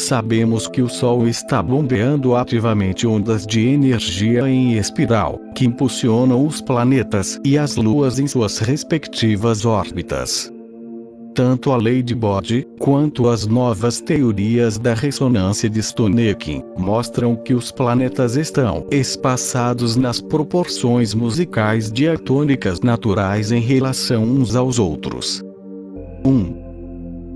sabemos que o Sol está bombeando ativamente ondas de energia em espiral, que impulsionam os planetas e as luas em suas respectivas órbitas. Tanto a lei de Bode, quanto as novas teorias da ressonância de Stonekin, mostram que os planetas estão espaçados nas proporções musicais diatônicas naturais em relação uns aos outros. 1.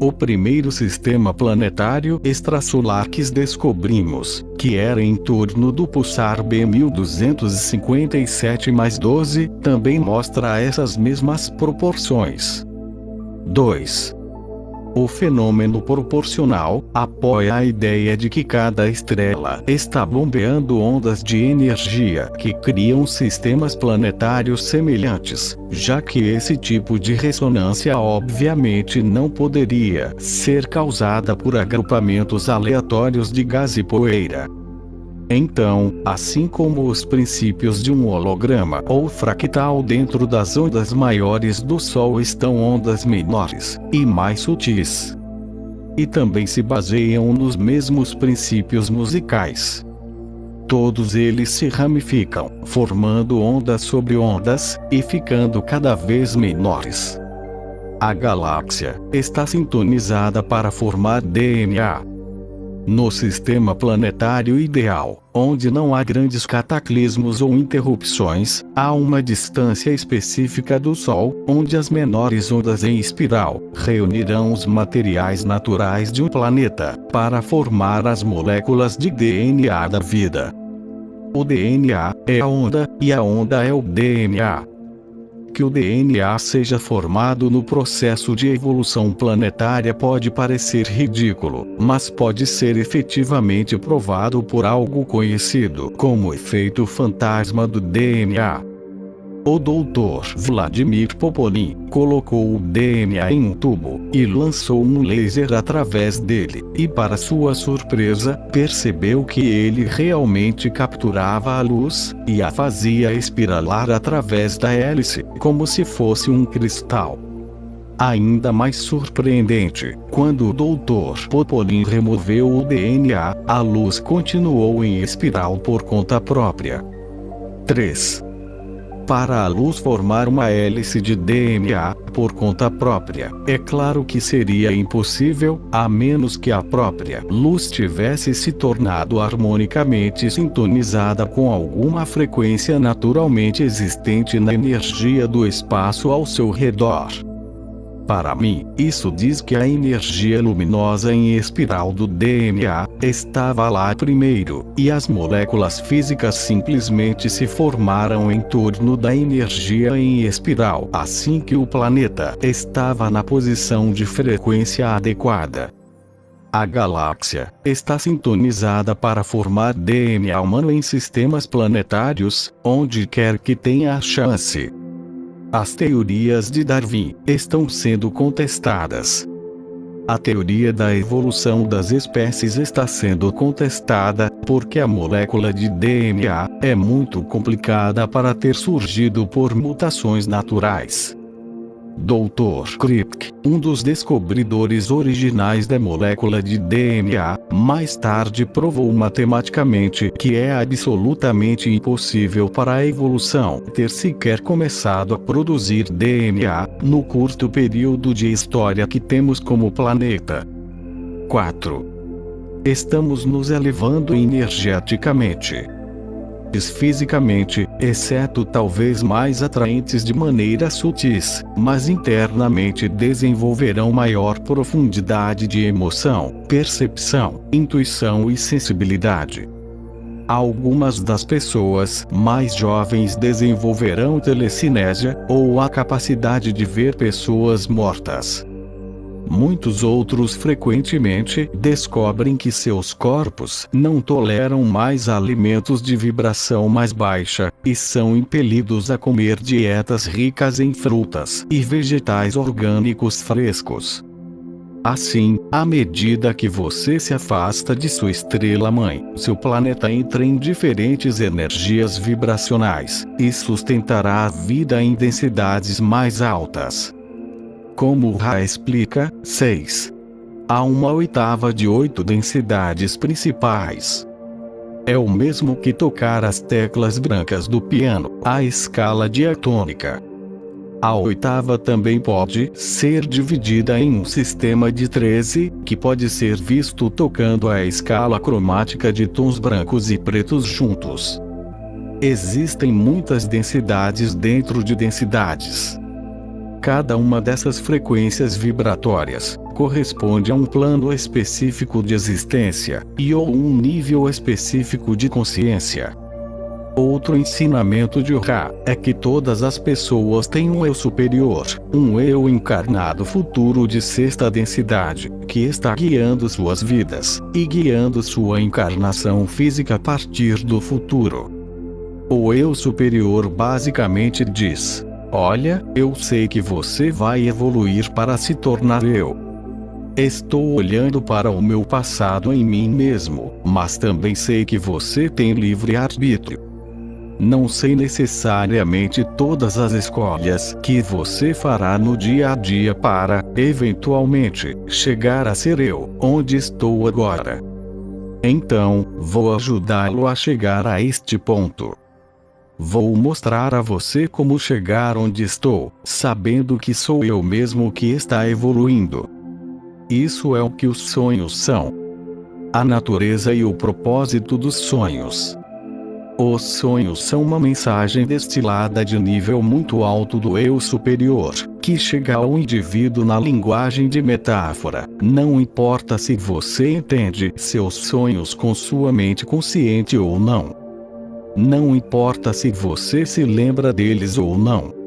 O primeiro sistema planetário extrasolar que descobrimos, que era em torno do pulsar B1257+12, também mostra essas mesmas proporções. 2. O fenômeno proporcional apoia a ideia de que cada estrela está bombeando ondas de energia que criam sistemas planetários semelhantes, já que esse tipo de ressonância obviamente não poderia ser causada por agrupamentos aleatórios de gás e poeira. Então, assim como os princípios de um holograma ou fractal dentro das ondas maiores do Sol estão ondas menores e mais sutis, e também se baseiam nos mesmos princípios musicais. Todos eles se ramificam, formando ondas sobre ondas, e ficando cada vez menores. A galáxia está sintonizada para formar DNA. No sistema planetário ideal, onde não há grandes cataclismos ou interrupções, há uma distância específica do Sol, onde as menores ondas em espiral reunirão os materiais naturais de um planeta, para formar as moléculas de DNA da vida. O DNA é a onda, e a onda é o DNA. Que o DNA seja formado no processo de evolução planetária pode parecer ridículo, mas pode ser efetivamente provado por algo conhecido como o efeito fantasma do DNA. O Dr. Vladimir Poponin colocou o DNA em um tubo e lançou um laser através dele, e para sua surpresa, percebeu que ele realmente capturava a luz e a fazia espiralar através da hélice, como se fosse um cristal. Ainda mais surpreendente, quando o Dr. Poponin removeu o DNA, a luz continuou em espiral por conta própria. 3. Para a luz formar uma hélice de DNA por conta própria, é claro que seria impossível, a menos que a própria luz tivesse se tornado harmonicamente sintonizada com alguma frequência naturalmente existente na energia do espaço ao seu redor. Para mim, isso diz que a energia luminosa em espiral do DNA estava lá primeiro, e as moléculas físicas simplesmente se formaram em torno da energia em espiral assim que o planeta estava na posição de frequência adequada. A galáxia está sintonizada para formar DNA humano em sistemas planetários, onde quer que tenha a chance. As teorias de Darwin estão sendo contestadas. A teoria da evolução das espécies está sendo contestada, porque a molécula de DNA é muito complicada para ter surgido por mutações naturais. Dr. Kripke, um dos descobridores originais da molécula de DNA, mais tarde provou matematicamente que é absolutamente impossível para a evolução ter sequer começado a produzir DNA no curto período de história que temos como planeta. 4. Estamos nos elevando energeticamente. Fisicamente, exceto talvez mais atraentes de maneira sutis, mas internamente desenvolverão maior profundidade de emoção, percepção, intuição e sensibilidade. Algumas das pessoas mais jovens desenvolverão telecinésia, ou a capacidade de ver pessoas mortas. Muitos outros frequentemente descobrem que seus corpos não toleram mais alimentos de vibração mais baixa, e são impelidos a comer dietas ricas em frutas e vegetais orgânicos frescos. Assim, à medida que você se afasta de sua estrela-mãe, seu planeta entra em diferentes energias vibracionais, e sustentará a vida em densidades mais altas. Como Ra explica, 6. há uma oitava de 8 densidades principais. É o mesmo que tocar as teclas brancas do piano, a escala diatônica. A oitava também pode ser dividida em um sistema de 13, que pode ser visto tocando a escala cromática de tons brancos e pretos juntos. Existem muitas densidades dentro de densidades. Cada uma dessas frequências vibratórias corresponde a um plano específico de existência ou um nível específico de consciência. Outro ensinamento de Ra é que todas as pessoas têm um eu superior, um eu encarnado futuro de sexta densidade, que está guiando suas vidas e guiando sua encarnação física a partir do futuro. O eu superior basicamente diz: olha, eu sei que você vai evoluir para se tornar eu. Estou olhando para o meu passado em mim mesmo, mas também sei que você tem livre arbítrio. Não sei necessariamente todas as escolhas que você fará no dia a dia para, eventualmente, chegar a ser eu, onde estou agora. Então, vou ajudá-lo a chegar a este ponto. Vou mostrar a você como chegar onde estou, sabendo que sou eu mesmo que está evoluindo. Isso é o que os sonhos são. A natureza e o propósito dos sonhos. Os sonhos são uma mensagem destilada de nível muito alto do eu superior, que chega ao indivíduo na linguagem de metáfora. Não importa se você entende seus sonhos com sua mente consciente ou não. Não importa se você se lembra deles ou não.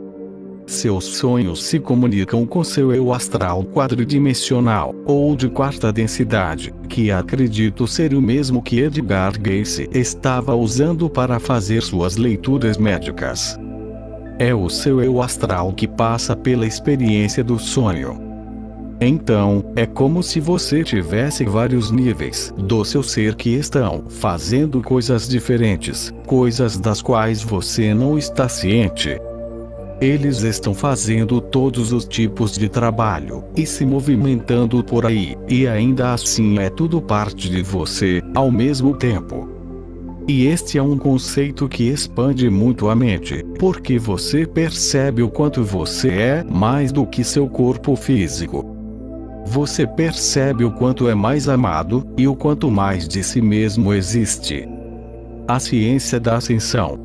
Seus sonhos se comunicam com seu eu astral quadridimensional, ou de quarta densidade, que acredito ser o mesmo que Edgar Cayce estava usando para fazer suas leituras médicas. É o seu eu astral que passa pela experiência do sonho. Então, é como se você tivesse vários níveis do seu ser que estão fazendo coisas diferentes, coisas das quais você não está ciente. Eles estão fazendo todos os tipos de trabalho, e se movimentando por aí, e ainda assim é tudo parte de você, ao mesmo tempo. E este é um conceito que expande muito a mente, porque você percebe o quanto você é mais do que seu corpo físico. Você percebe o quanto é mais amado, e o quanto mais de si mesmo existe. A ciência da ascensão.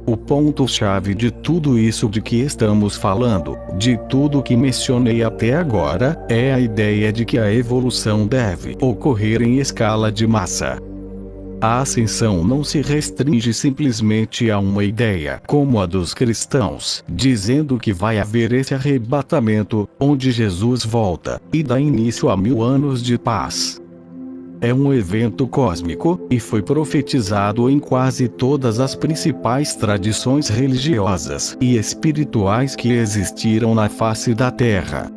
O ponto-chave de tudo isso de que estamos falando, de tudo que mencionei até agora, é a ideia de que a evolução deve ocorrer em escala de massa. A ascensão não se restringe simplesmente a uma ideia, como a dos cristãos, dizendo que vai haver esse arrebatamento, onde Jesus volta, e dá início a 1000 anos de paz. É um evento cósmico, e foi profetizado em quase todas as principais tradições religiosas e espirituais que existiram na face da Terra.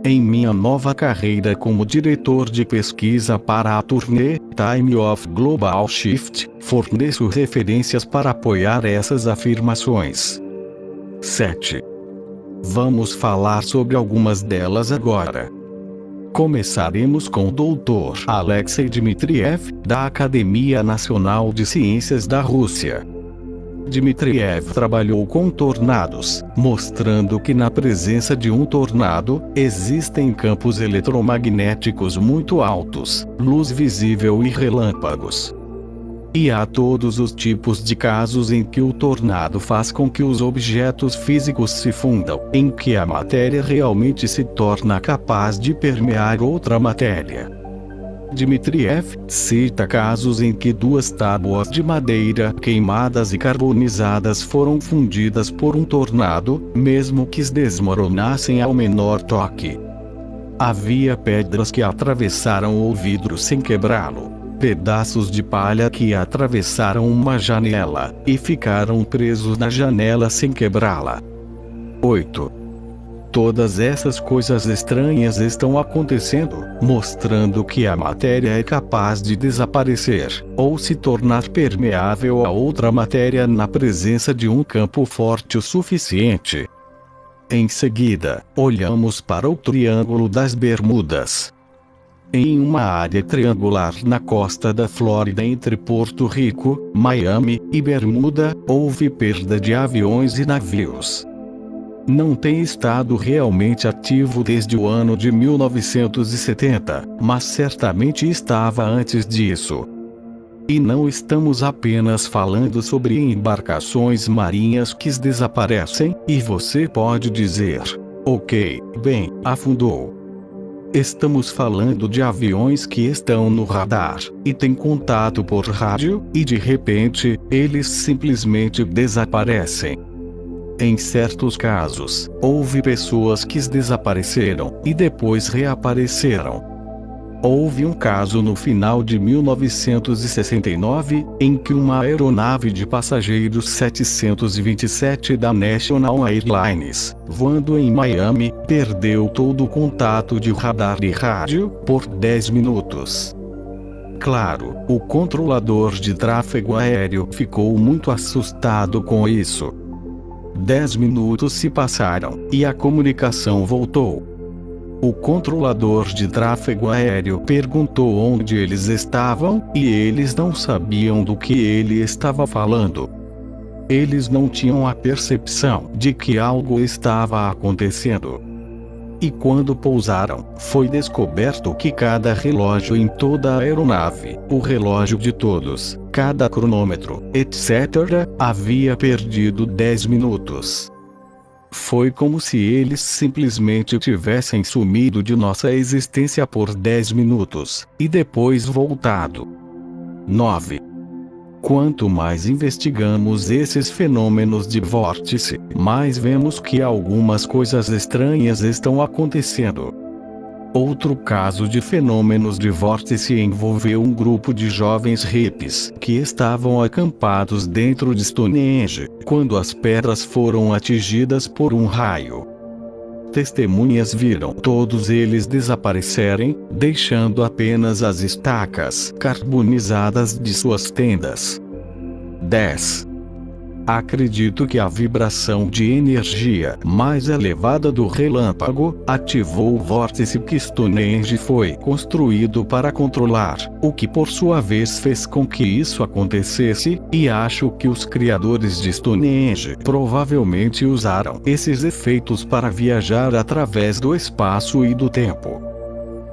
Em minha nova carreira como diretor de pesquisa para a turnê Time of Global Shift, forneço referências para apoiar essas afirmações. 7. Vamos falar sobre algumas delas agora. Começaremos com o Dr. Alexei Dmitriev, da Academia Nacional de Ciências da Rússia. Dmitriev trabalhou com tornados, mostrando que na presença de um tornado, existem campos eletromagnéticos muito altos, luz visível e relâmpagos. E há todos os tipos de casos em que o tornado faz com que os objetos físicos se fundam, em que a matéria realmente se torna capaz de permear outra matéria. Dmitriev cita casos em que 2 tábuas de madeira queimadas e carbonizadas foram fundidas por um tornado, mesmo que desmoronassem ao menor toque. Havia pedras que atravessaram o vidro sem quebrá-lo, pedaços de palha que atravessaram uma janela, e ficaram presos na janela sem quebrá-la. 8. Todas essas coisas estranhas estão acontecendo, mostrando que a matéria é capaz de desaparecer, ou se tornar permeável a outra matéria na presença de um campo forte o suficiente. Em seguida, olhamos para o Triângulo das Bermudas. Em uma área triangular na costa da Flórida entre Porto Rico, Miami e Bermuda, houve perda de aviões e navios. Não tem estado realmente ativo desde o ano de 1970, mas certamente estava antes disso. E não estamos apenas falando sobre embarcações marinhas que desaparecem, e você pode dizer: ok, bem, afundou. Estamos falando de aviões que estão no radar, e têm contato por rádio, e de repente, eles simplesmente desaparecem. Em certos casos, houve pessoas que desapareceram, e depois reapareceram. Houve um caso no final de 1969, em que uma aeronave de passageiros 727 da National Airlines, voando em Miami, perdeu todo o contato de radar e rádio, por 10 minutos. Claro, o controlador de tráfego aéreo ficou muito assustado com isso. 10 minutos se passaram, e a comunicação voltou. O controlador de tráfego aéreo perguntou onde eles estavam, e eles não sabiam do que ele estava falando. Eles não tinham a percepção de que algo estava acontecendo. E quando pousaram, foi descoberto que cada relógio em toda a aeronave, o relógio de todos, cada cronômetro, etc., havia perdido 10 minutos. Foi como se eles simplesmente tivessem sumido de nossa existência por 10 minutos, e depois voltado. 9. Quanto mais investigamos esses fenômenos de vórtice, mais vemos que algumas coisas estranhas estão acontecendo. Outro caso de fenômenos de vórtice envolveu um grupo de jovens hippies que estavam acampados dentro de Stonehenge, quando as pedras foram atingidas por um raio. Testemunhas viram todos eles desaparecerem, deixando apenas as estacas carbonizadas de suas tendas. 10. Acredito que a vibração de energia mais elevada do relâmpago ativou o vórtice que Stonehenge foi construído para controlar, o que por sua vez fez com que isso acontecesse, e acho que os criadores de Stonehenge provavelmente usaram esses efeitos para viajar através do espaço e do tempo.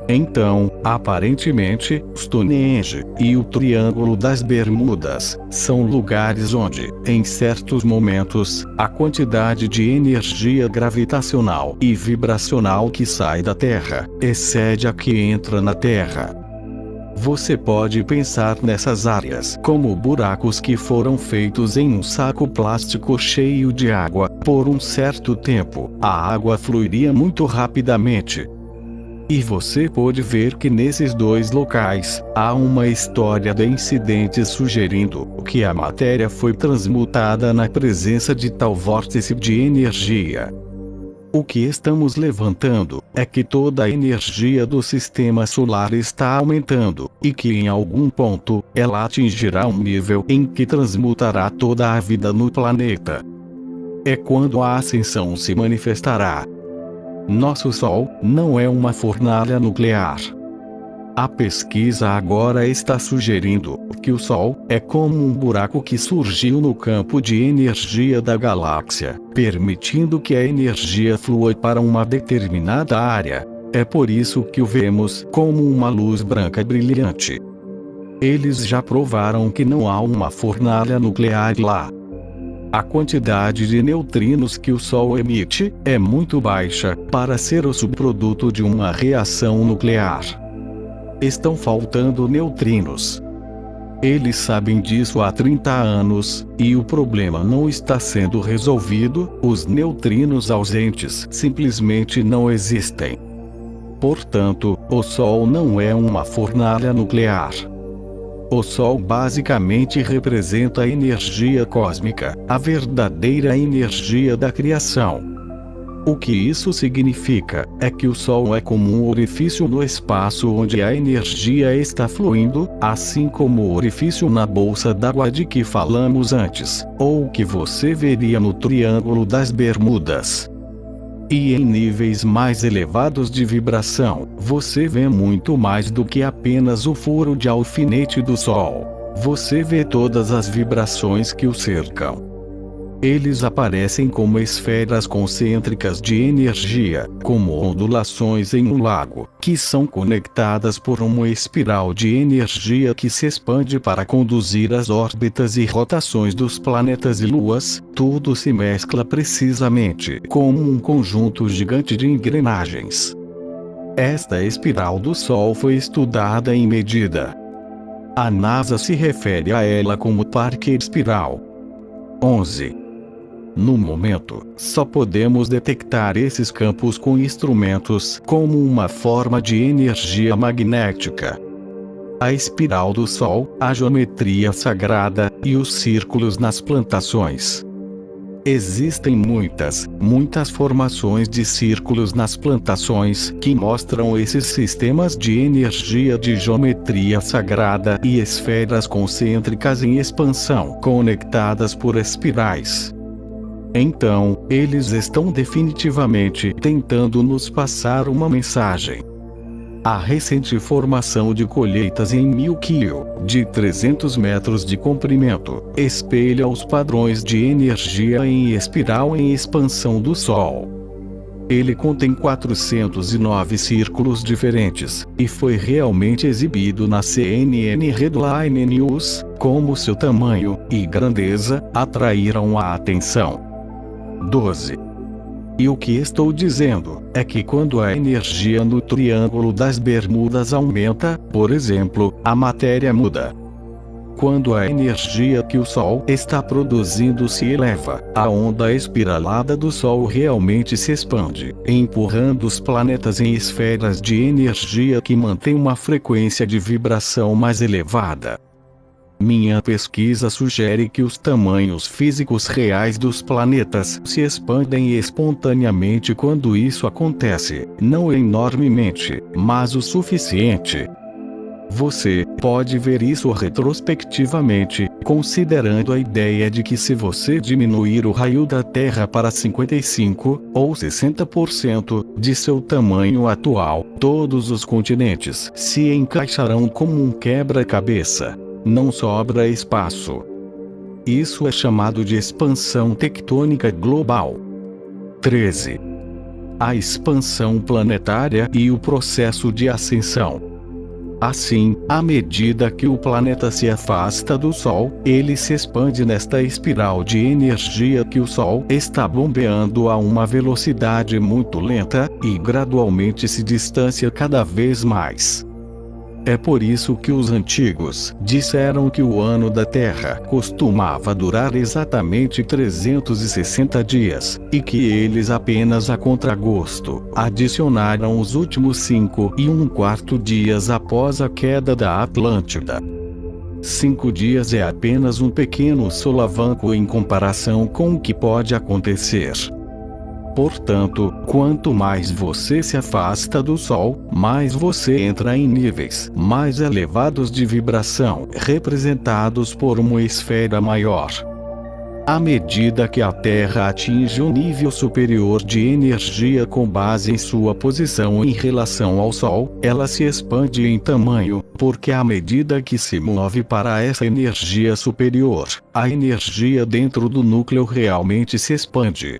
Então, aparentemente, Stonehenge e o Triângulo das Bermudas são lugares onde, em certos momentos, a quantidade de energia gravitacional e vibracional que sai da Terra excede a que entra na Terra. Você pode pensar nessas áreas como buracos que foram feitos em um saco plástico cheio de água. Por um certo tempo, a água fluiria muito rapidamente. E você pode ver que nesses dois locais, há uma história de incidentes sugerindo que a matéria foi transmutada na presença de tal vórtice de energia. O que estamos levantando é que toda a energia do sistema solar está aumentando, e que em algum ponto, ela atingirá um nível em que transmutará toda a vida no planeta. É quando a ascensão se manifestará. Nosso Sol não é uma fornalha nuclear. A pesquisa agora está sugerindo que o Sol é como um buraco que surgiu no campo de energia da galáxia, permitindo que a energia flua para uma determinada área. É por isso que o vemos como uma luz branca brilhante. Eles já provaram que não há uma fornalha nuclear lá. A quantidade de neutrinos que o Sol emite é muito baixa para ser o subproduto de uma reação nuclear. Estão faltando neutrinos. Eles sabem disso há 30 anos, e o problema não está sendo resolvido. Os neutrinos ausentes simplesmente não existem. Portanto, o Sol não é uma fornalha nuclear. O Sol basicamente representa a energia cósmica, a verdadeira energia da criação. O que isso significa é que o Sol é como um orifício no espaço onde a energia está fluindo, assim como o orifício na bolsa d'água de que falamos antes, ou que você veria no Triângulo das Bermudas. E em níveis mais elevados de vibração, você vê muito mais do que apenas o furo de alfinete do Sol. Você vê todas as vibrações que o cercam. Eles aparecem como esferas concêntricas de energia, como ondulações em um lago, que são conectadas por uma espiral de energia que se expande para conduzir as órbitas e rotações dos planetas e luas. Tudo se mescla precisamente como um conjunto gigante de engrenagens. Esta espiral do Sol foi estudada e medida. A NASA se refere a ela como Parque Espiral. 11. No momento, só podemos detectar esses campos com instrumentos como uma forma de energia magnética. A espiral do Sol, a geometria sagrada, e os círculos nas plantações. Existem muitas formações de círculos nas plantações que mostram esses sistemas de energia de geometria sagrada e esferas concêntricas em expansão conectadas por espirais. Então, eles estão definitivamente tentando nos passar uma mensagem. A recente formação de colheitas em 1000 km, de 300 metros de comprimento, espelha os padrões de energia em espiral em expansão do Sol. Ele contém 409 círculos diferentes, e foi realmente exibido na CNN Headline News, como seu tamanho e grandeza atraíram a atenção. 12. E o que estou dizendo é que quando a energia no Triângulo das Bermudas aumenta, por exemplo, a matéria muda. Quando a energia que o Sol está produzindo se eleva, a onda espiralada do Sol realmente se expande, empurrando os planetas em esferas de energia que mantêm uma frequência de vibração mais elevada. Minha pesquisa sugere que os tamanhos físicos reais dos planetas se expandem espontaneamente quando isso acontece, não enormemente, mas o suficiente. Você pode ver isso retrospectivamente, considerando a ideia de que se você diminuir o raio da Terra para 55 ou 60% de seu tamanho atual, todos os continentes se encaixarão como um quebra-cabeça. Não sobra espaço. Isso é chamado de expansão tectônica global. 13. A expansão planetária e o processo de ascensão. Assim, à medida que o planeta se afasta do Sol, ele se expande nesta espiral de energia que o Sol está bombeando a uma velocidade muito lenta, e gradualmente se distancia cada vez mais. É por isso que os antigos disseram que o ano da Terra costumava durar exatamente 360 dias, e que eles apenas a contragosto adicionaram os últimos 5 1/4 dias após a queda da Atlântida. 5 dias é apenas um pequeno solavanco em comparação com o que pode acontecer. Portanto, quanto mais você se afasta do Sol, mais você entra em níveis mais elevados de vibração, representados por uma esfera maior. À medida que a Terra atinge um nível superior de energia com base em sua posição em relação ao Sol, ela se expande em tamanho, porque à medida que se move para essa energia superior, a energia dentro do núcleo realmente se expande.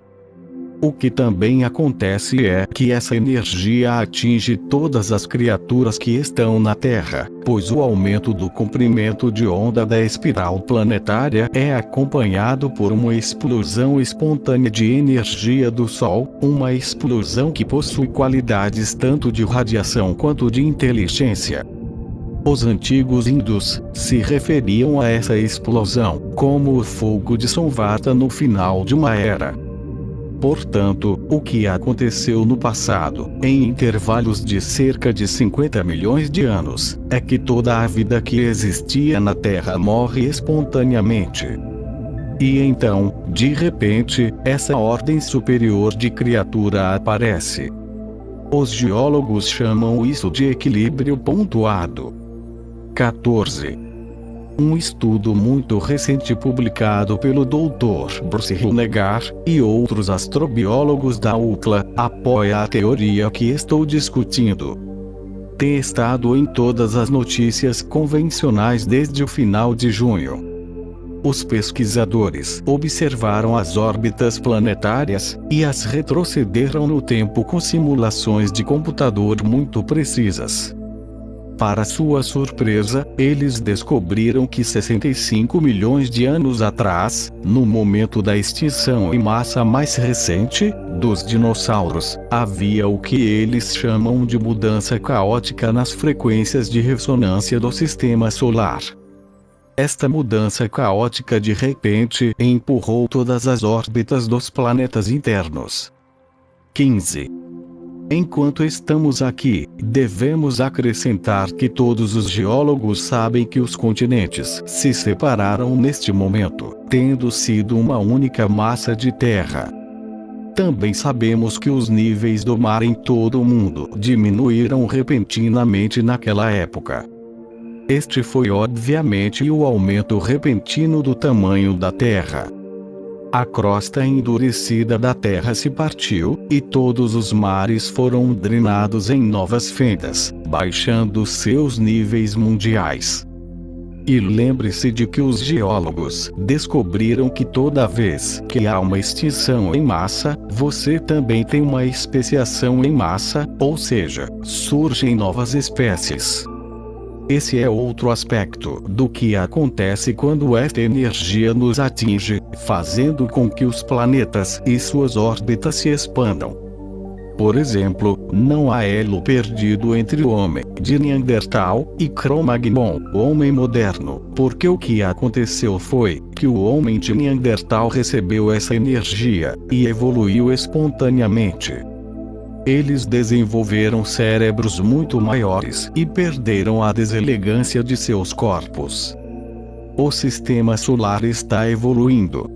O que também acontece é que essa energia atinge todas as criaturas que estão na Terra, pois o aumento do comprimento de onda da espiral planetária é acompanhado por uma explosão espontânea de energia do Sol, uma explosão que possui qualidades tanto de radiação quanto de inteligência. Os antigos hindus se referiam a essa explosão como o fogo de Samvata no final de uma era. Portanto, o que aconteceu no passado, em intervalos de cerca de 50 milhões de anos, é que toda a vida que existia na Terra morre espontaneamente. E então, de repente, essa ordem superior de criatura aparece. Os geólogos chamam isso de equilíbrio pontuado. 14. Um estudo muito recente publicado pelo Dr. Bruce Honegger e outros astrobiólogos da UCLA apoia a teoria que estou discutindo. Tem estado em todas as notícias convencionais desde o final de junho. Os pesquisadores observaram as órbitas planetárias e as retrocederam no tempo com simulações de computador muito precisas. Para sua surpresa, eles descobriram que 65 milhões de anos atrás, no momento da extinção em massa mais recente dos dinossauros, havia o que eles chamam de mudança caótica nas frequências de ressonância do sistema solar. Esta mudança caótica de repente empurrou todas as órbitas dos planetas internos. 15. Enquanto estamos aqui, devemos acrescentar que todos os geólogos sabem que os continentes se separaram neste momento, tendo sido uma única massa de terra. Também sabemos que os níveis do mar em todo o mundo diminuíram repentinamente naquela época. Este foi obviamente o aumento repentino do tamanho da Terra. A crosta endurecida da Terra se partiu, e todos os mares foram drenados em novas fendas, baixando seus níveis mundiais. E lembre-se de que os geólogos descobriram que toda vez que há uma extinção em massa, você também tem uma especiação em massa, ou seja, surgem novas espécies. Esse é outro aspecto do que acontece quando esta energia nos atinge, fazendo com que os planetas e suas órbitas se expandam. Por exemplo, não há elo perdido entre o homem de Neandertal e Cro-Magnon, o homem moderno, porque o que aconteceu foi que o homem de Neandertal recebeu essa energia e evoluiu espontaneamente. Eles desenvolveram cérebros muito maiores e perderam a deselegância de seus corpos. O sistema solar está evoluindo.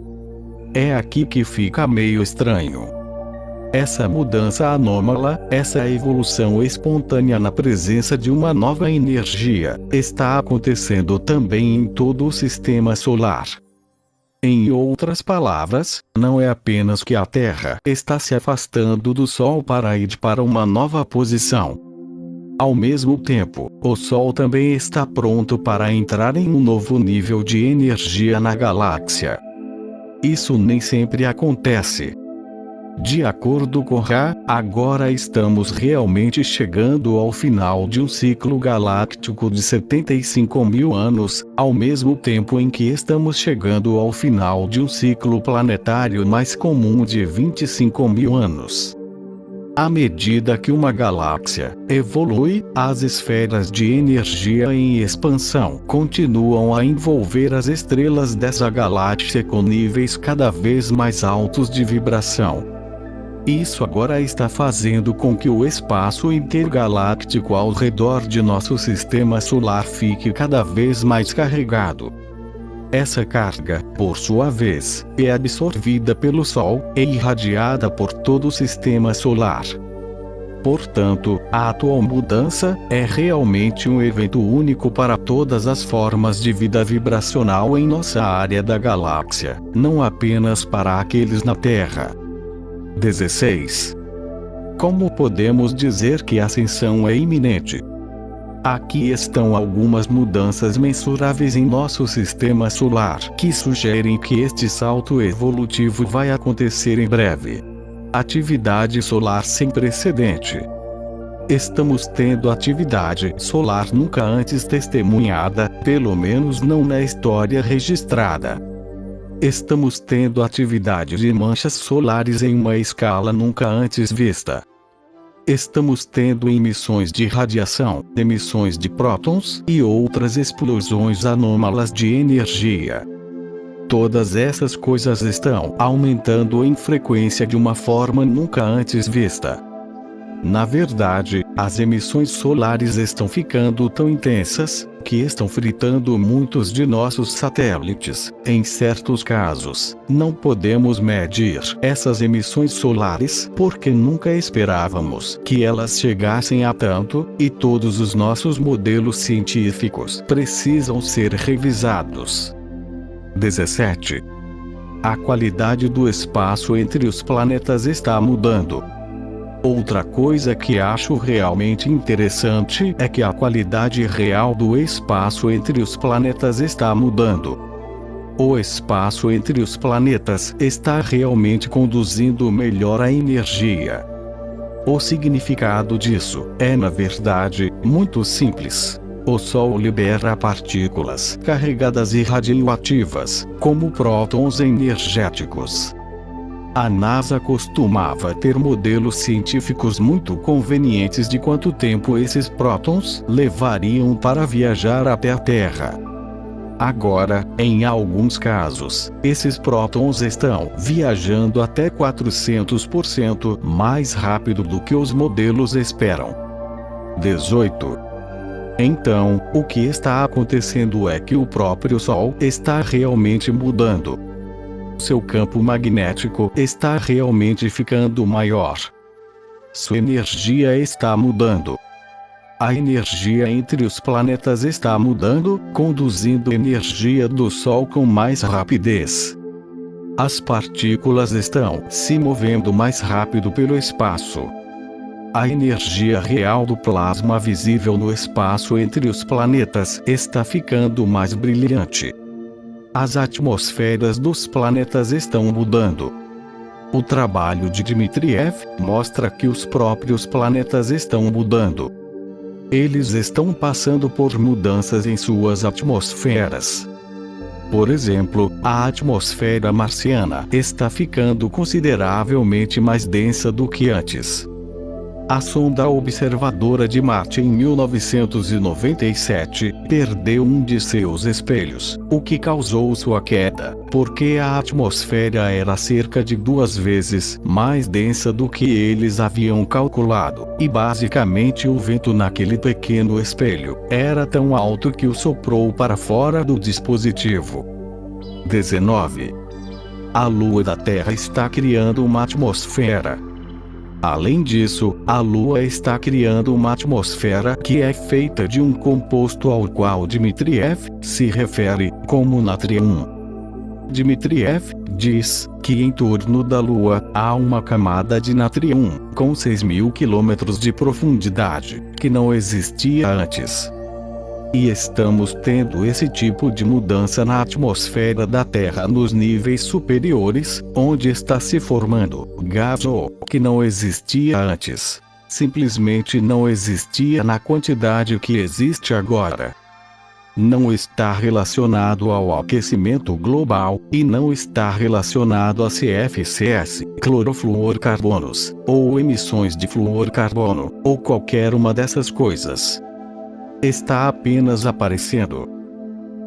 É aqui que fica meio estranho. Essa mudança anômala, essa evolução espontânea na presença de uma nova energia, está acontecendo também em todo o sistema solar. Em outras palavras, não é apenas que a Terra está se afastando do Sol para ir para uma nova posição. Ao mesmo tempo, o Sol também está pronto para entrar em um novo nível de energia na galáxia. Isso nem sempre acontece. De acordo com Ra, agora estamos realmente chegando ao final de um ciclo galáctico de 75 mil anos, ao mesmo tempo em que estamos chegando ao final de um ciclo planetário mais comum de 25 mil anos. À medida que uma galáxia evolui, as esferas de energia em expansão continuam a envolver as estrelas dessa galáxia com níveis cada vez mais altos de vibração. Isso agora está fazendo com que o espaço intergaláctico ao redor de nosso sistema solar fique cada vez mais carregado. Essa carga, por sua vez, é absorvida pelo Sol e irradiada por todo o sistema solar. Portanto, a atual mudança é realmente um evento único para todas as formas de vida vibracional em nossa área da galáxia, não apenas para aqueles na Terra. 16. Como podemos dizer que a ascensão é iminente? Aqui estão algumas mudanças mensuráveis em nosso sistema solar que sugerem que este salto evolutivo vai acontecer em breve. Atividade solar sem precedente. Estamos tendo atividade solar nunca antes testemunhada, pelo menos não na história registrada. Estamos tendo atividade de manchas solares em uma escala nunca antes vista. Estamos tendo emissões de radiação, emissões de prótons e outras explosões anômalas de energia. Todas essas coisas estão aumentando em frequência de uma forma nunca antes vista. Na verdade, as emissões solares estão ficando tão intensas que estão fritando muitos de nossos satélites. Em certos casos, não podemos medir essas emissões solares porque nunca esperávamos que elas chegassem a tanto, e todos os nossos modelos científicos precisam ser revisados. 17. A qualidade do espaço entre os planetas está mudando. Outra coisa que acho realmente interessante é que a qualidade real do espaço entre os planetas está mudando. O espaço entre os planetas está realmente conduzindo melhor a energia. O significado disso é, na verdade, muito simples. O Sol libera partículas carregadas e radioativas, como prótons energéticos. A NASA costumava ter modelos científicos muito convenientes de quanto tempo esses prótons levariam para viajar até a Terra. Agora, em alguns casos, esses prótons estão viajando até 400% mais rápido do que os modelos esperam. 18. Então, o que está acontecendo é que o próprio Sol está realmente mudando. Seu campo magnético está realmente ficando maior. Sua energia está mudando. A energia entre os planetas está mudando, conduzindo energia do Sol com mais rapidez. As partículas estão se movendo mais rápido pelo espaço. A energia real do plasma visível no espaço entre os planetas está ficando mais brilhante. As atmosferas dos planetas estão mudando. O trabalho de Dmitriev mostra que os próprios planetas estão mudando. Eles estão passando por mudanças em suas atmosferas. Por exemplo, a atmosfera marciana está ficando consideravelmente mais densa do que antes. A sonda observadora de Marte em 1997 perdeu um de seus espelhos, o que causou sua queda, porque a atmosfera era cerca de 2 vezes mais densa do que eles haviam calculado, e basicamente o vento naquele pequeno espelho era tão alto que o soprou para fora do dispositivo. 19. A Lua da Terra está criando uma atmosfera. Além disso, a Lua está criando uma atmosfera que é feita de um composto ao qual Dmitriev se refere como natrium. Dmitriev diz que em torno da Lua há uma camada de natrium com 6.000 quilômetros de profundidade, que não existia antes. E estamos tendo esse tipo de mudança na atmosfera da Terra nos níveis superiores, onde está se formando gás que não existia antes. Simplesmente não existia na quantidade que existe agora. Não está relacionado ao aquecimento global, e não está relacionado a CFCs, clorofluorcarbonos, ou emissões de fluorcarbono, ou qualquer uma dessas coisas. Está apenas aparecendo.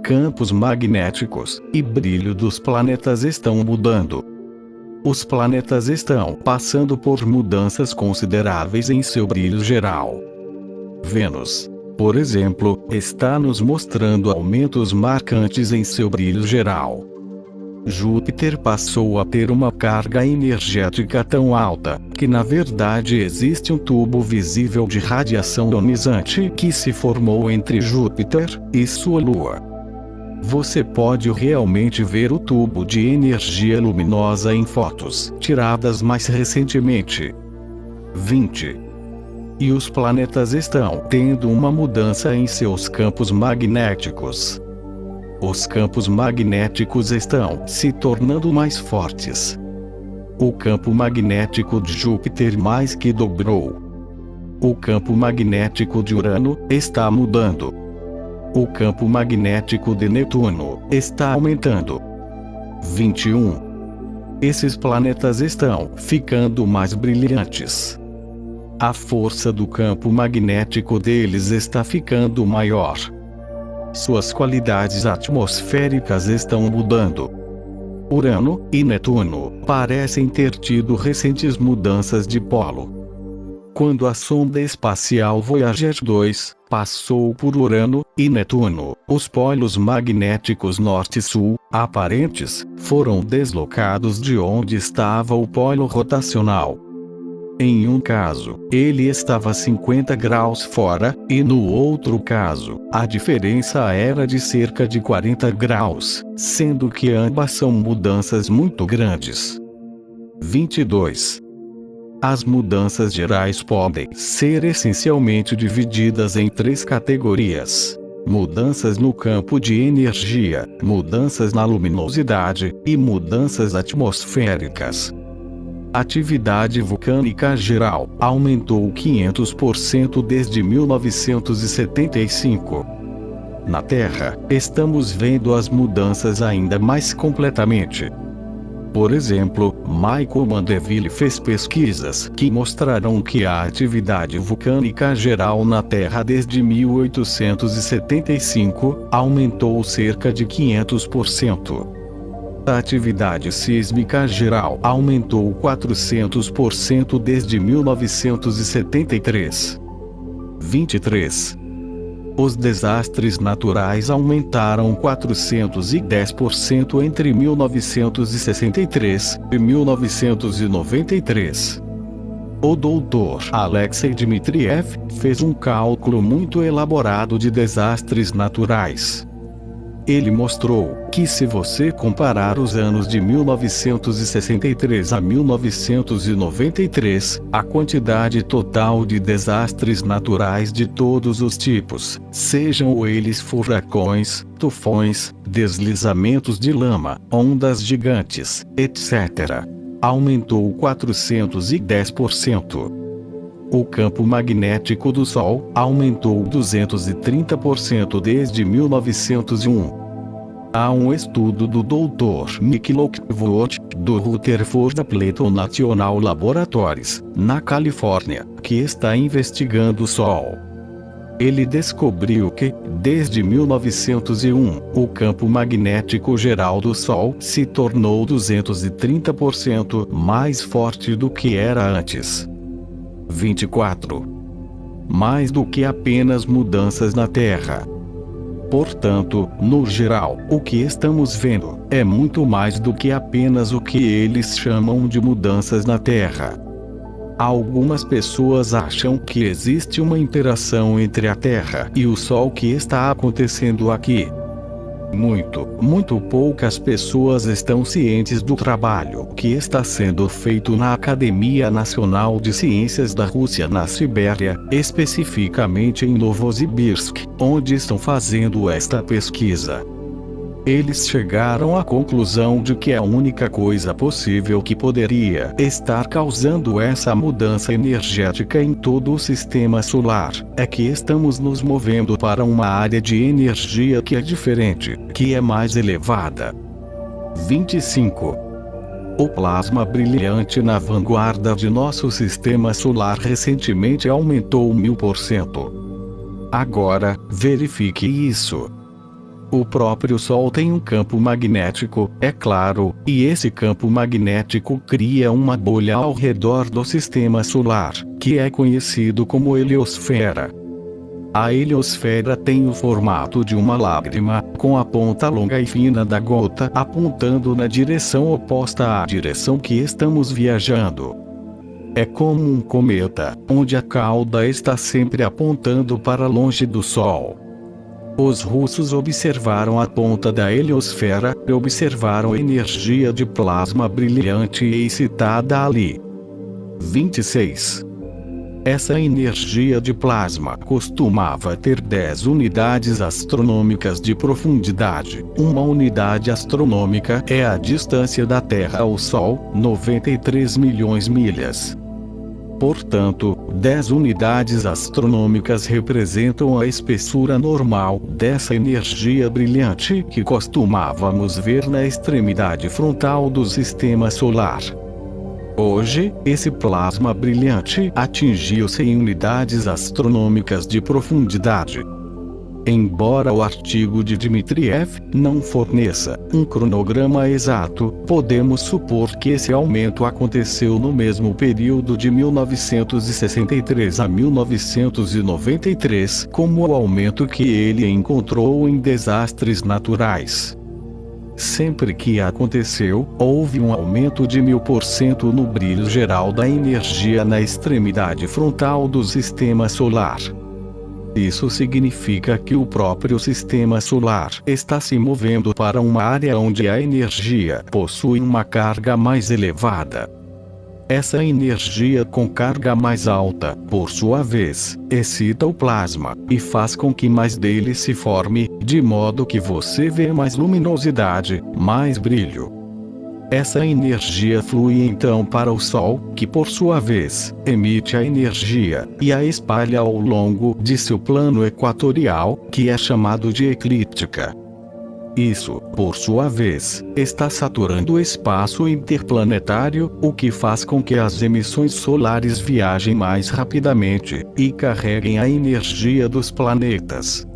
Campos magnéticos e brilho dos planetas estão mudando. Os planetas estão passando por mudanças consideráveis em seu brilho geral. Vênus, por exemplo, está nos mostrando aumentos marcantes em seu brilho geral. Júpiter passou a ter uma carga energética tão alta, que na verdade existe um tubo visível de radiação ionizante que se formou entre Júpiter e sua Lua. Você pode realmente ver o tubo de energia luminosa em fotos tiradas mais recentemente. 20. E os planetas estão tendo uma mudança em seus campos magnéticos. Os campos magnéticos estão se tornando mais fortes. O campo magnético de Júpiter mais que dobrou. O campo magnético de Urano está mudando. O campo magnético de Netuno está aumentando. 21. Esses planetas estão ficando mais brilhantes. A força do campo magnético deles está ficando maior. Suas qualidades atmosféricas estão mudando. Urano e Netuno parecem ter tido recentes mudanças de polo. Quando a sonda espacial Voyager 2 passou por Urano e Netuno, os polos magnéticos norte e sul, aparentes, foram deslocados de onde estava o polo rotacional. Em um caso, ele estava 50 graus fora, e no outro caso, a diferença era de cerca de 40 graus, sendo que ambas são mudanças muito grandes. 22. As mudanças gerais podem ser essencialmente divididas em 3 categorias: mudanças no campo de energia, mudanças na luminosidade, e mudanças atmosféricas. Atividade vulcânica geral aumentou 500% desde 1975. Na Terra, estamos vendo as mudanças ainda mais completamente. Por exemplo, Michael Mandeville fez pesquisas que mostraram que a atividade vulcânica geral na Terra desde 1875 aumentou cerca de 500%. A atividade sísmica geral aumentou 400% desde 1973. 23. Os desastres naturais aumentaram 410% entre 1963 e 1993. O Dr. Alexei Dmitriev fez um cálculo muito elaborado de desastres naturais. Ele mostrou que se você comparar os anos de 1963 a 1993, a quantidade total de desastres naturais de todos os tipos, sejam eles furacões, tufões, deslizamentos de lama, ondas gigantes, etc., aumentou 410%. O campo magnético do Sol aumentou 230% desde 1901. Há um estudo do Dr. Nick Lockwood, do Rutherford Appleton National Laboratories, na Califórnia, que está investigando o Sol. Ele descobriu que, desde 1901, o campo magnético geral do Sol se tornou 230% mais forte do que era antes. 24. Mais do que apenas mudanças na Terra. Portanto, no geral, o que estamos vendo é muito mais do que apenas o que eles chamam de mudanças na Terra. Algumas pessoas acham que existe uma interação entre a Terra e o Sol que está acontecendo aqui. Muito poucas pessoas estão cientes do trabalho que está sendo feito na Academia Nacional de Ciências da Rússia na Sibéria, especificamente em Novosibirsk, onde estão fazendo esta pesquisa. Eles chegaram à conclusão de que a única coisa possível que poderia estar causando essa mudança energética em todo o sistema solar é que estamos nos movendo para uma área de energia que é diferente, que é mais elevada. 25. O plasma brilhante na vanguarda de nosso sistema solar recentemente aumentou 1000%. Agora, verifique isso. O próprio Sol tem um campo magnético, é claro, e esse campo magnético cria uma bolha ao redor do sistema solar, que é conhecido como heliosfera. A heliosfera tem o formato de uma lágrima, com a ponta longa e fina da gota apontando na direção oposta à direção que estamos viajando. É como um cometa, onde a cauda está sempre apontando para longe do Sol. Os russos observaram a ponta da heliosfera e observaram a energia de plasma brilhante excitada ali. 26. Essa energia de plasma costumava ter 10 unidades astronômicas de profundidade. Uma unidade astronômica é a distância da Terra ao Sol, 93 milhões milhas. Portanto, 10 unidades astronômicas representam a espessura normal dessa energia brilhante que costumávamos ver na extremidade frontal do sistema solar. Hoje, esse plasma brilhante atingiu 100 unidades astronômicas de profundidade. Embora o artigo de Dmitriev não forneça um cronograma exato, podemos supor que esse aumento aconteceu no mesmo período de 1963 a 1993, como o aumento que ele encontrou em desastres naturais. Sempre que aconteceu, houve um aumento de 1000% no brilho geral da energia na extremidade frontal do sistema solar. Isso significa que o próprio sistema solar está se movendo para uma área onde a energia possui uma carga mais elevada. Essa energia com carga mais alta, por sua vez, excita o plasma e faz com que mais dele se forme, de modo que você vê mais luminosidade, mais brilho. Essa energia flui então para o Sol, que por sua vez, emite a energia, e a espalha ao longo de seu plano equatorial, que é chamado de eclíptica. Isso, por sua vez, está saturando o espaço interplanetário, o que faz com que as emissões solares viajem mais rapidamente, e carreguem a energia dos planetas.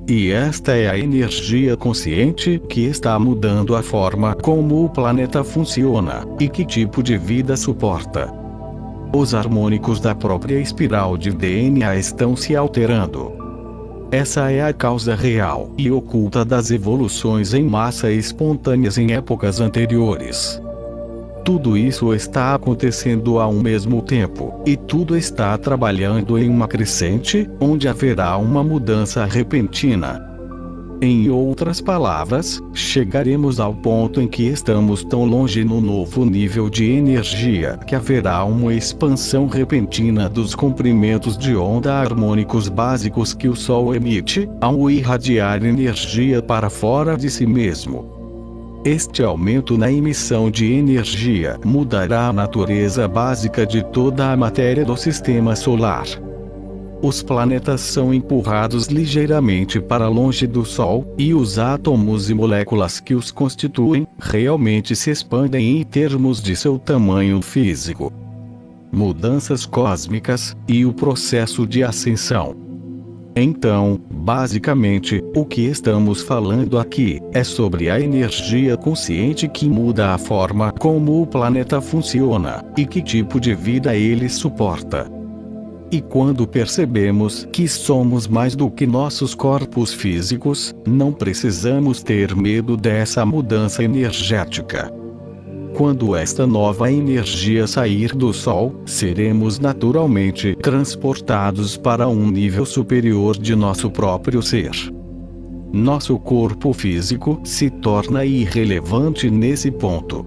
E esta é a energia consciente que está mudando a forma como o planeta funciona, e que tipo de vida suporta. Os harmônicos da própria espiral de DNA estão se alterando. Essa é a causa real e oculta das evoluções em massa espontâneas em épocas anteriores. Tudo isso está acontecendo ao mesmo tempo, e tudo está trabalhando em uma crescente, onde haverá uma mudança repentina. Em outras palavras, chegaremos ao ponto em que estamos tão longe no novo nível de energia que haverá uma expansão repentina dos comprimentos de onda harmônicos básicos que o Sol emite, ao irradiar energia para fora de si mesmo. Este aumento na emissão de energia mudará a natureza básica de toda a matéria do sistema solar. Os planetas são empurrados ligeiramente para longe do Sol, e os átomos e moléculas que os constituem realmente se expandem em termos de seu tamanho físico. Mudanças cósmicas e o processo de ascensão. Então, basicamente, o que estamos falando aqui é sobre a energia consciente que muda a forma como o planeta funciona, e que tipo de vida ele suporta. E quando percebemos que somos mais do que nossos corpos físicos, não precisamos ter medo dessa mudança energética. Quando esta nova energia sair do Sol, seremos naturalmente transportados para um nível superior de nosso próprio ser. Nosso corpo físico se torna irrelevante nesse ponto.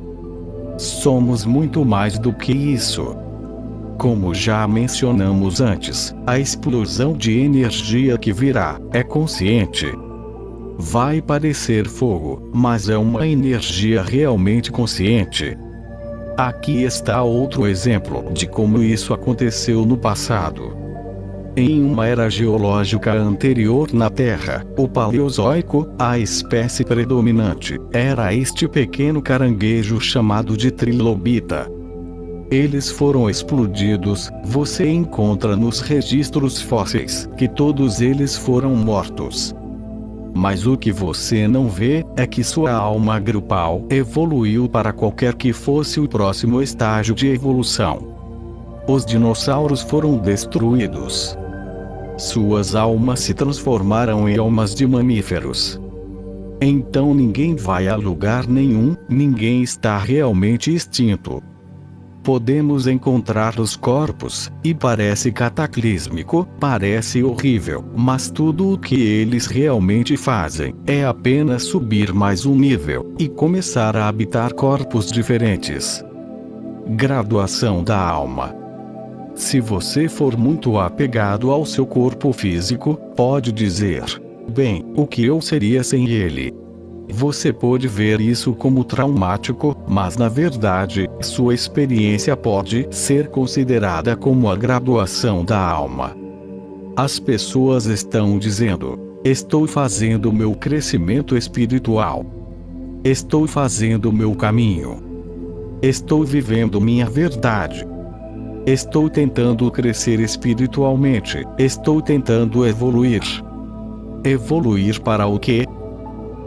Somos muito mais do que isso. Como já mencionamos antes, a explosão de energia que virá é consciente. Vai parecer fogo, mas é uma energia realmente consciente. Aqui está outro exemplo de como isso aconteceu no passado. Em uma era geológica anterior na Terra, o Paleozoico, a espécie predominante era este pequeno caranguejo chamado de trilobita. Eles foram explodidos. Você encontra nos registros fósseis que todos eles foram mortos. Mas o que você não vê é que sua alma grupal evoluiu para qualquer que fosse o próximo estágio de evolução. Os dinossauros foram destruídos. Suas almas se transformaram em almas de mamíferos. Então ninguém vai a lugar nenhum, ninguém está realmente extinto. Podemos encontrar os corpos, e parece cataclísmico, parece horrível, mas tudo o que eles realmente fazem é apenas subir mais um nível, e começar a habitar corpos diferentes. Graduação da alma. Se você for muito apegado ao seu corpo físico, pode dizer: bem, o que eu seria sem ele? Você pode ver isso como traumático, mas na verdade, sua experiência pode ser considerada como a graduação da alma. As pessoas estão dizendo: estou fazendo meu crescimento espiritual. Estou fazendo meu caminho. Estou vivendo minha verdade. Estou tentando crescer espiritualmente. Estou tentando evoluir. Evoluir para o quê?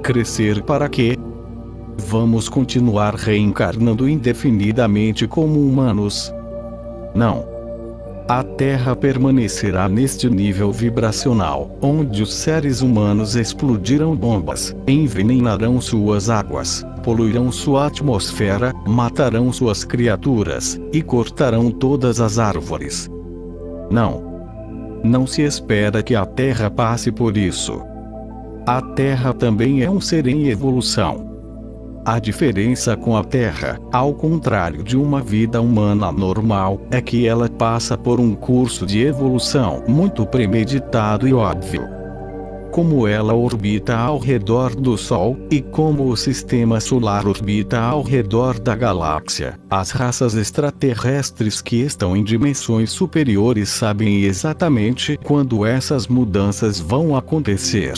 Crescer para quê? Vamos continuar reencarnando indefinidamente como humanos? Não. A Terra permanecerá neste nível vibracional, onde os seres humanos explodirão bombas, envenenarão suas águas, poluirão sua atmosfera, matarão suas criaturas, e cortarão todas as árvores. Não. Não se espera que a Terra passe por isso. A Terra também é um ser em evolução. A diferença com a Terra, ao contrário de uma vida humana normal, é que ela passa por um curso de evolução muito premeditado e óbvio. Como ela orbita ao redor do Sol, e como o sistema solar orbita ao redor da galáxia, as raças extraterrestres que estão em dimensões superiores sabem exatamente quando essas mudanças vão acontecer.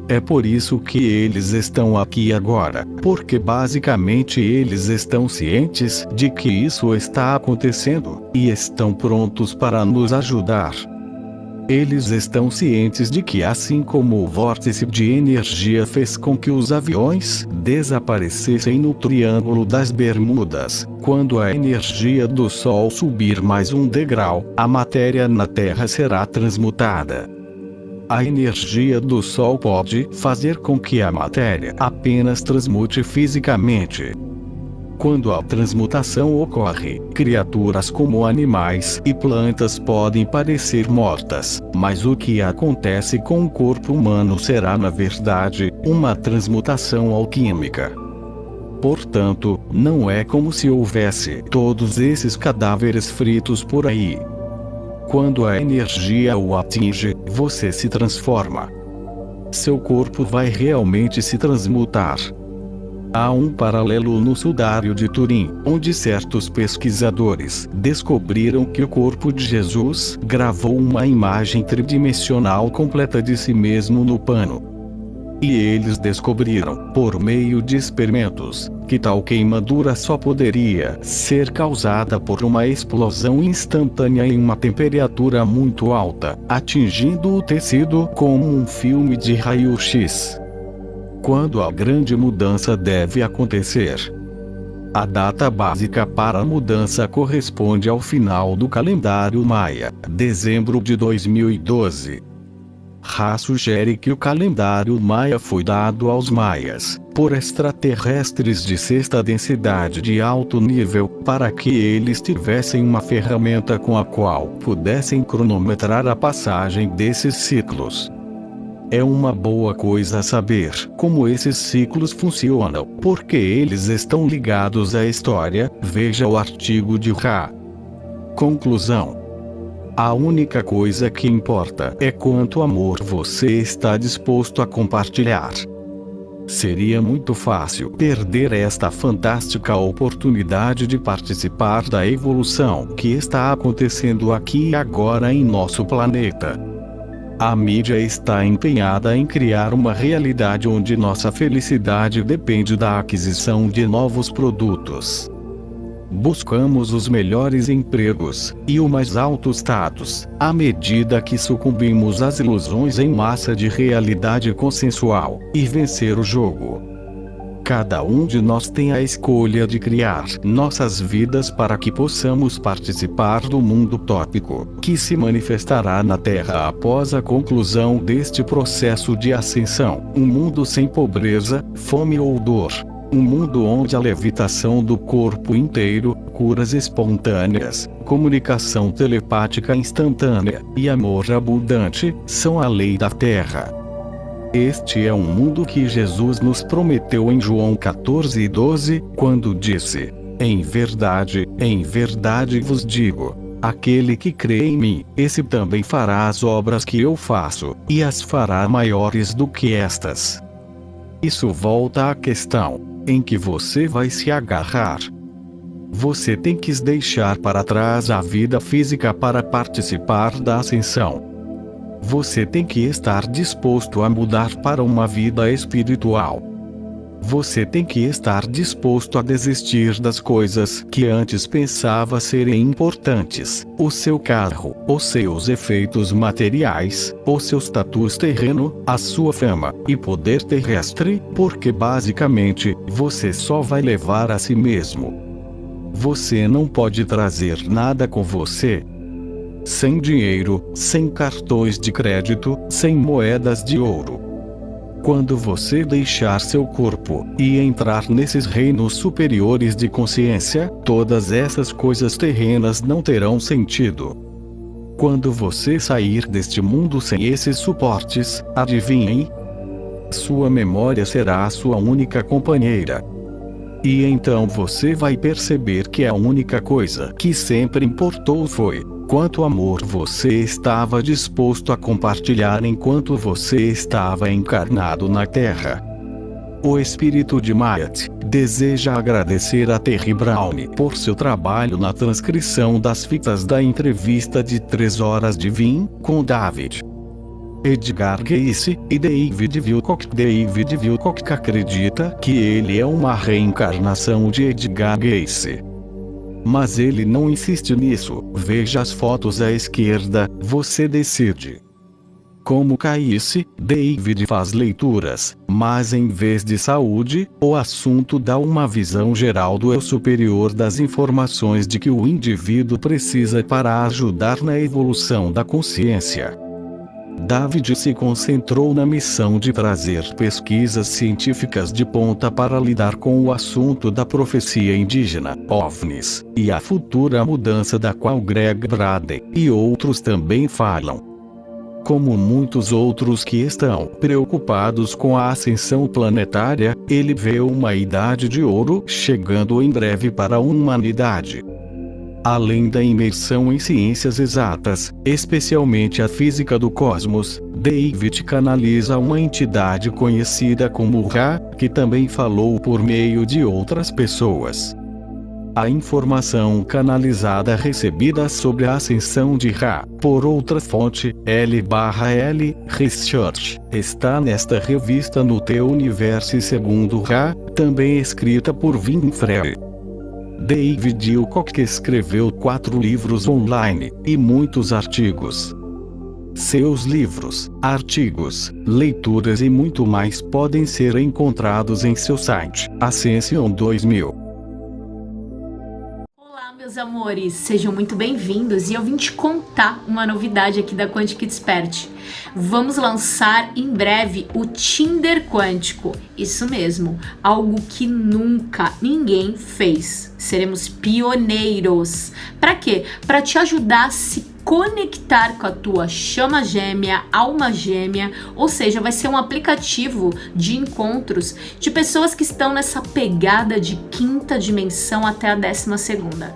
É por isso que eles estão aqui agora, porque basicamente eles estão cientes de que isso está acontecendo, e estão prontos para nos ajudar. Eles estão cientes de que, assim como o vórtice de energia fez com que os aviões desaparecessem no Triângulo das Bermudas, quando a energia do Sol subir mais um degrau, a matéria na Terra será transmutada. A energia do Sol pode fazer com que a matéria apenas transmute fisicamente. Quando a transmutação ocorre, criaturas como animais e plantas podem parecer mortas, mas o que acontece com o corpo humano será, na verdade, uma transmutação alquímica. Portanto, não é como se houvesse todos esses cadáveres fritos por aí. Quando a energia o atinge, você se transforma. Seu corpo vai realmente se transmutar. Há um paralelo no Sudário de Turim, onde certos pesquisadores descobriram que o corpo de Jesus gravou uma imagem tridimensional completa de si mesmo no pano. E eles descobriram, por meio de experimentos, que tal queimadura só poderia ser causada por uma explosão instantânea em uma temperatura muito alta, atingindo o tecido como um filme de raio-x. Quando a grande mudança deve acontecer? A data básica para a mudança corresponde ao final do calendário maia, dezembro de 2012. Ra sugere que o calendário maia foi dado aos maias, por extraterrestres de sexta densidade de alto nível, para que eles tivessem uma ferramenta com a qual pudessem cronometrar a passagem desses ciclos. É uma boa coisa saber como esses ciclos funcionam, porque eles estão ligados à história. Veja o artigo de Ra. Conclusão. A única coisa que importa é quanto amor você está disposto a compartilhar. Seria muito fácil perder esta fantástica oportunidade de participar da evolução que está acontecendo aqui e agora em nosso planeta. A mídia está empenhada em criar uma realidade onde nossa felicidade depende da aquisição de novos produtos. Buscamos os melhores empregos e o mais alto status, à medida que sucumbimos às ilusões em massa de realidade consensual, e vencer o jogo. Cada um de nós tem a escolha de criar nossas vidas para que possamos participar do mundo utópico, que se manifestará na Terra após a conclusão deste processo de ascensão. Um mundo sem pobreza, fome ou dor. Um mundo onde a levitação do corpo inteiro, curas espontâneas, comunicação telepática instantânea e amor abundante são a lei da Terra. Este é um mundo que Jesus nos prometeu em João 14:12, quando disse: em verdade vos digo, aquele que crê em mim, esse também fará as obras que eu faço, e as fará maiores do que estas. Isso volta à questão: em que você vai se agarrar? Você tem que deixar para trás a vida física para participar da ascensão. Você tem que estar disposto a mudar para uma vida espiritual. Você tem que estar disposto a desistir das coisas que antes pensava serem importantes: o seu carro, os seus efeitos materiais, o seu status terreno, a sua fama e poder terrestre, porque basicamente, você só vai levar a si mesmo. Você não pode trazer nada com você. Sem dinheiro, sem cartões de crédito, sem moedas de ouro. Quando você deixar seu corpo e entrar nesses reinos superiores de consciência, todas essas coisas terrenas não terão sentido. Quando você sair deste mundo sem esses suportes, adivinhem? Sua memória será a sua única companheira. E então você vai perceber que a única coisa que sempre importou foi quanto amor você estava disposto a compartilhar enquanto você estava encarnado na Terra. O espírito de Mayat deseja agradecer a Terry Brown por seu trabalho na transcrição das fitas da entrevista de 3 horas de Vim com David Edgar Cayce e David Wilcock. David Wilcock acredita que ele é uma reencarnação de Edgar Cayce. Mas ele não insiste nisso. Veja as fotos à esquerda, você decide. Como Cayce, David faz leituras, mas em vez de saúde, o assunto dá uma visão geral do eu superior das informações de que o indivíduo precisa para ajudar na evolução da consciência. David se concentrou na missão de trazer pesquisas científicas de ponta para lidar com o assunto da profecia indígena, OVNIs, e a futura mudança da qual Greg Braden e outros também falam. Como muitos outros que estão preocupados com a ascensão planetária, ele vê uma idade de ouro chegando em breve para a humanidade. Além da imersão em ciências exatas, especialmente a física do cosmos, David canaliza uma entidade conhecida como Ra, que também falou por meio de outras pessoas. A informação canalizada recebida sobre a ascensão de Ra, por outra fonte, L/L Research, está nesta revista No Teu Universo segundo Ra, também escrita por Vin Frey. David Wilcock escreveu 4 livros online e muitos artigos. Seus livros, artigos, leituras e muito mais podem ser encontrados em seu site, Ascension 2000. Olá, meus amores, sejam muito bem-vindos e eu vim te contar uma novidade aqui da Quântica Expert. Vamos lançar em breve o Tinder Quântico, isso mesmo, algo que nunca ninguém fez. Seremos pioneiros. Para quê? Para te ajudar a se conectar com a tua chama gêmea, alma gêmea, ou seja, vai ser um aplicativo de encontros de pessoas que estão nessa pegada de 5ª dimensão até a 12ª.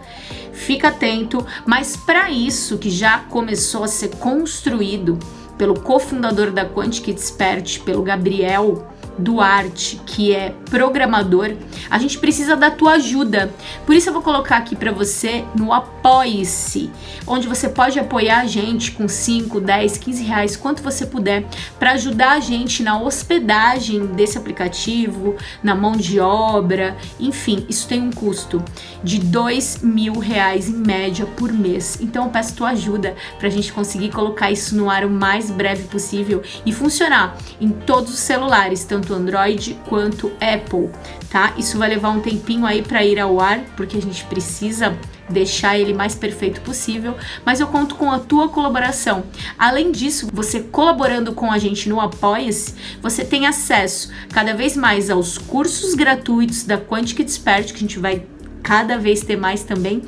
Fica atento, mas para isso que já começou a ser construído pelo cofundador da Quântica Expert, pelo Gabriel Duarte, que é programador, a gente precisa da tua ajuda. Por isso eu vou colocar aqui para você no Apoie-se, onde você pode apoiar a gente com 5, 10, 15 reais, quanto você puder, para ajudar a gente na hospedagem desse aplicativo, na mão de obra, enfim, isso tem um custo de R$2.000 em média por mês. Então eu peço tua ajuda para a gente conseguir colocar isso no ar o mais breve possível e funcionar em todos os celulares, tanto Android quanto Apple, tá? Isso vai levar um tempinho aí para ir ao ar, porque a gente precisa deixar ele mais perfeito possível, mas eu conto com a tua colaboração. Além disso, você colaborando com a gente no Apoia-se, você tem acesso cada vez mais aos cursos gratuitos da Quântica Expert, que a gente vai cada vez ter mais também,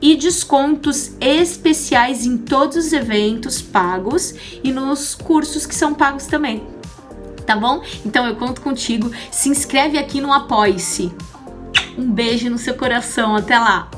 e descontos especiais em todos os eventos pagos e nos cursos que são pagos também. Tá bom? Então eu conto contigo. Se inscreve aqui no Apoie-se. Um beijo no seu coração. Até lá!